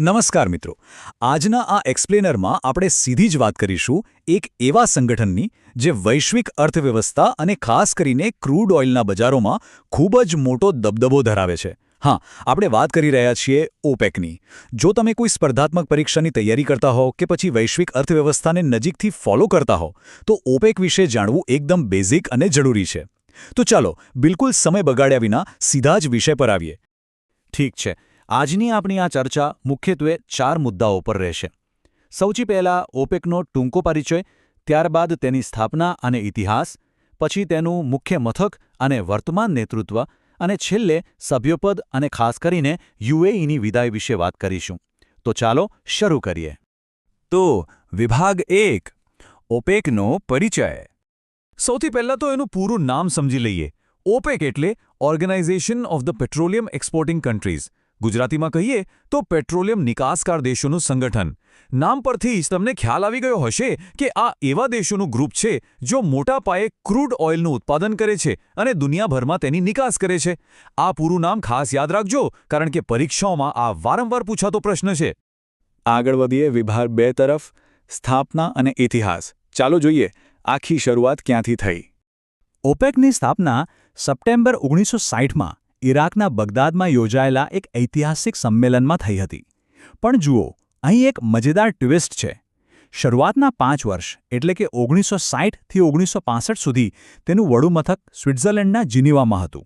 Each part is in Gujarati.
નમસ્કાર મિત્રો, આજના આ એક્સપ્લેનરમાં આપણે સીધી જ વાત કરીશું એક એવા સંગઠનની જે વૈશ્વિક અર્થવ્યવસ્થા અને ખાસ કરીને ક્રૂડ ઓઇલના બજારોમાં ખૂબ જ મોટો દબદબો ધરાવે છે. હા, આપણે વાત કરી રહ્યા છીએ ઓપેકની. જો તમે કોઈ સ્પર્ધાત્મક પરીક્ષાની તૈયારી કરતા હો કે પછી વૈશ્વિક અર્થવ્યવસ્થાને નજીકથી ફોલો કરતા હો તો ઓપેક વિશે જાણવું એકદમ બેઝિક અને જરૂરી છે. તો ચાલો બિલકુલ સમય બગાડ્યા વિના સીધા જ વિષય પર આવીએ. ઠીક છે, આજની આપણી આ ચર્ચા મુખ્યત્વે 4 મુદ્દાઓ પર રહેશે. સૌથી પહેલાં ઓપેકનો ટૂંકો પરિચય, ત્યારબાદ તેની સ્થાપના અને ઇતિહાસ, પછી તેનું મુખ્ય મથક અને વર્તમાન નેતૃત્વ, અને છેલ્લે સભ્યપદ અને ખાસ કરીને યુએઈની વિદાય વિશે વાત કરીશું. તો ચાલો શરૂ કરીએ. તો વિભાગ 1, ઓપેકનો પરિચય. સૌથી પહેલાં તો એનું પૂરું નામ સમજી લઈએ. ઓપેક એટલે organisation of the petroleum exporting countries. ગુજરાતીમાં કહીએ તો પેટ્રોલિયમ નિકાસકાર દેશોનું સંગઠન. નામ પરથી જ તમને ખ્યાલ આવી ગયો હશે કે આ એવા દેશોનું ગ્રુપ છે જો મોટા પાયે ક્રૂડ ઓઇલનું ઉત્પાદન કરે છે અને દુનિયાભરમાં તેની નિકાસ કરે છે. આ પૂરું નામ ખાસ યાદ રાખજો, કારણ કે પરીક્ષાઓમાં આ વારંવાર પૂછાતો પ્રશ્ન છે. આગળ વધીએ વિભાગ 2 તરફ, સ્થાપના અને ઇતિહાસ. ચાલો જોઈએ આખી શરૂઆત ક્યાંથી થઈ. ઓપેકની સ્થાપના સપ્ટેમ્બર 1960માં ઇરાકના બગદાદમાં યોજાયેલા એક ઐતિહાસિક સંમેલનમાં થઈ હતી. પણ જુઓ, અહીં એક મજેદાર ટ્વિસ્ટ છે. શરૂઆતના 5 વર્ષ એટલે કે 1960થી 1965 સુધી તેનું વડું મથક સ્વિટ્ઝરલેન્ડના જીનીવામાં હતું.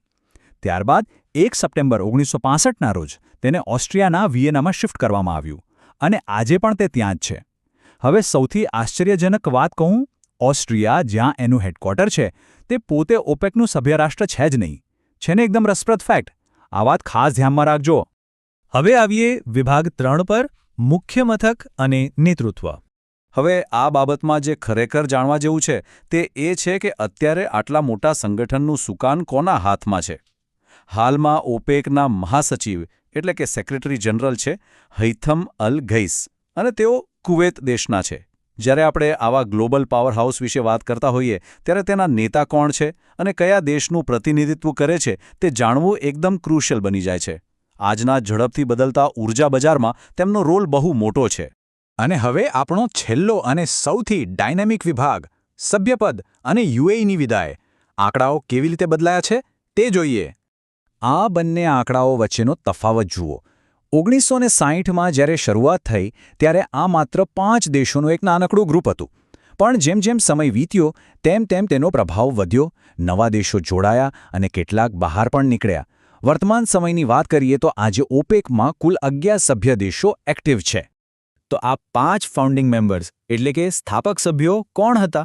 ત્યારબાદ 1 સપ્ટેમ્બર 1965ના રોજ તેને ઓસ્ટ્રિયાના વિયેનામાં શિફ્ટ કરવામાં આવ્યું અને આજે પણ તે ત્યાં જ છે. હવે સૌથી આશ્ચર્યજનક વાત કહું, ઓસ્ટ્રિયા જ્યાં એનું હેડક્વાર્ટર છે તે પોતે ઓપેકનું સભ્યરાષ્ટ્ર છે જ નહીં. છે ને એકદમ રસપ્રદ ફેક્ટ. આ વાત ખાસ ધ્યાનમાં રાખજો. હવે આવીએ વિભાગ 3 પર, મુખ્ય મથક અને નેતૃત્વ. હવે આ બાબતમાં જે ખરેખર જાણવા જેવું છે તે એ છે કે અત્યારે આટલા મોટા સંગઠનનું સુકાન કોના હાથમાં છે. હાલમાં ઓપેકના મહાસચિવ એટલે કે સેક્રેટરી જનરલ છે હૈથમ અલ ઘૈસ, અને તેઓ કુવૈત દેશના છે. જ્યારે આપણે આવા ગ્લોબલ પાવર હાઉસ વિશે વાત કરતા હોઈએ ત્યારે તેના નેતા કોણ છે અને કયા દેશનું પ્રતિનિધિત્વ કરે છે તે જાણવું એકદમ ક્રુશિયલ બની જાય છે. આજના ઝડપથી બદલતા ઊર્જા બજારમાં તેમનો રોલ બહુ મોટો છે. અને હવે આપણો છેલ્લો અને સૌથી ડાયનેમિક વિભાગ, સભ્યપદ અને યુએઈની વિદાય. આંકડાઓ કેવી રીતે બદલાયા છે તે જોઈએ. આ બંને આંકડાઓ વચ્ચેનો તફાવત જુઓ. 1960માં જ્યારે શરૂઆત થઈ ત્યારે આ માત્ર 5 દેશોનું એક નાનકડું ગ્રુપ હતું. પણ જેમ જેમ સમય વીત્યો તેમ તેમ તેનો પ્રભાવ વધ્યો, નવા દેશો જોડાયા અને કેટલાક બહાર પણ નીકળ્યા. વર્તમાન સમયની વાત કરીએ તો આજે ઓપેકમાં કુલ 11 સભ્ય દેશો એક્ટિવ છે. તો આ 5 ફાઉન્ડિંગ મેમ્બર્સ એટલે કે સ્થાપક સભ્યો કોણ હતા?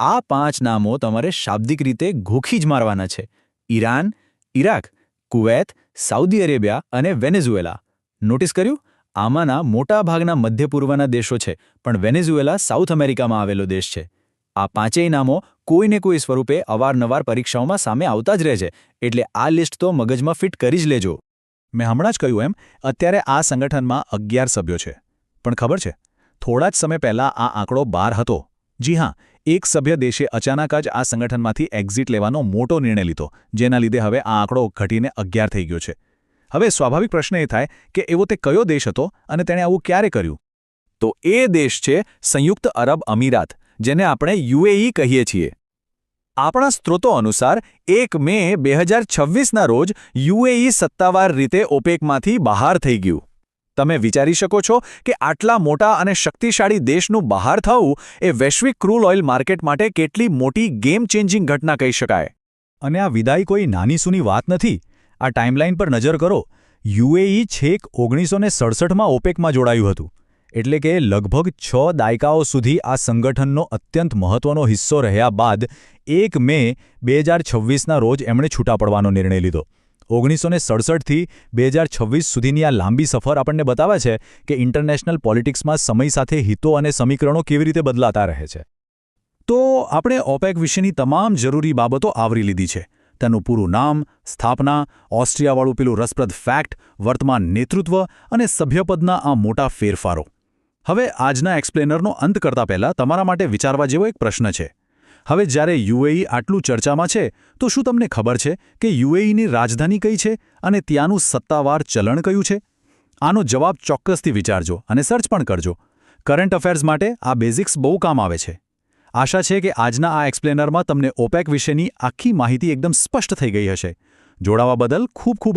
આ 5 નામો તમારે શાબ્દિક રીતે ગોખી જ મારવાના છે. Iran, Iraq, Kuwait, Saudi Arabia અને વેનેઝુએલા. નોટિસ કર્યું? આમાંના મોટા ભાગના મધ્ય પૂર્વના દેશો છે, પણ વેનેઝુએલા સાઉથ અમેરિકામાં આવેલો દેશ છે. આ 5 નામો કોઈને કોઈ સ્વરૂપે અવારનવાર પરીક્ષાઓમાં સામે આવતા જ રહે છે, એટલે આ લિસ્ટ તો મગજમાં ફિટ કરી જ લેજો. મેં હમણાં જ કહ્યું એમ, અત્યારે આ સંગઠનમાં 11 સભ્યો છે. પણ ખબર છે, થોડા જ સમય પહેલાં આ આંકડો 12 હતો. જી હા, એક સભ્ય દેશે અચાનક જ આ સંગઠનમાંથી એક્ઝિટ લેવાનો મોટો નિર્ણય લીધો, જેના લીધે હવે આ આંકડો ઘટીને 11 થઈ ગયો છે. હવે સ્વાભાવિક પ્રશ્ન એ થાય કે એવો તે કયો દેશ હતો અને તેણે આવું ક્યારે કર્યું? તો એ દેશ છે સંયુક્ત અરબ અમીરાત, જેને આપણે યુએઈ કહીએ છીએ. આપણા સ્ત્રોતો અનુસાર 1 મે 2026ના રોજ યુએઈ સત્તાવાર રીતે ઓપેકમાંથી બહાર થઈ ગયું. તમે વિચારી શકો છો કે આટલા મોટા અને શક્તિશાળી દેશનું બહાર થવું એ વૈશ્વિક ક્રૂડ ઓઇલ માર્કેટ માટે કેટલી મોટી ગેમ ચેન્જિંગ ઘટના કહી શકાય. અને આ વિદાય કોઈ નાની સૂની વાત નથી. આ ટાઈમલાઈન પર નજર કરો. યુએઈ છેક 1967માં ઓપેકમાં જોડાયું હતું, એટલે કે લગભગ 6 દાયકાઓ સુધી આ સંગઠનનો અત્યંત મહત્વનો હિસ્સો રહ્યા બાદ 1 મે 2026ના રોજ એમણે છૂટા પડવાનો નિર્ણય લીધો. 1967થી 2026 સુધીની આ લાંબી સફર આપણને બતાવે છે કે ઇન્ટરનેશનલ પોલિટિક્સમાં સમય સાથે હિતો અને સમીકરણો કેવી રીતે બદલાતા રહે છે. તો આપણે ઓપેક વિશેની તમામ જરૂરી બાબતો આવરી લીધી છે. તેનું પૂરું નામ, સ્થાપના, ઓસ્ટ્રિયાવાળું પેલું રસપ્રદ ફેક્ટ, વર્તમાન નેતૃત્વ અને સભ્યપદના આ મોટા ફેરફારો. હવે આજના એક્સપ્લેનરનો અંત કરતા પહેલાં તમારા માટે વિચારવા જેવો એક પ્રશ્ન છે. હવે જ્યારે યુએઈ આટલું ચર્ચામાં છે તો શું તમને ખબર છે કે યુએઈની રાજધાની કઈ છે અને ત્યાંનું સત્તાવાર ચલણ કયું છે? આનો જવાબ ચોક્કસથી વિચારજો અને સર્ચ પણ કરજો. કરંટ અફેર્સ માટે આ બેઝિક્સ બહુ કામ આવે છે. આશા છે કે આજના આ એક્સપ્લેનરમાં તમને ઓપેક વિશેની આખી માહિતી એકદમ સ્પષ્ટ થઈ ગઈ હશે. જોડાવા બદલ ખૂબ ખૂબ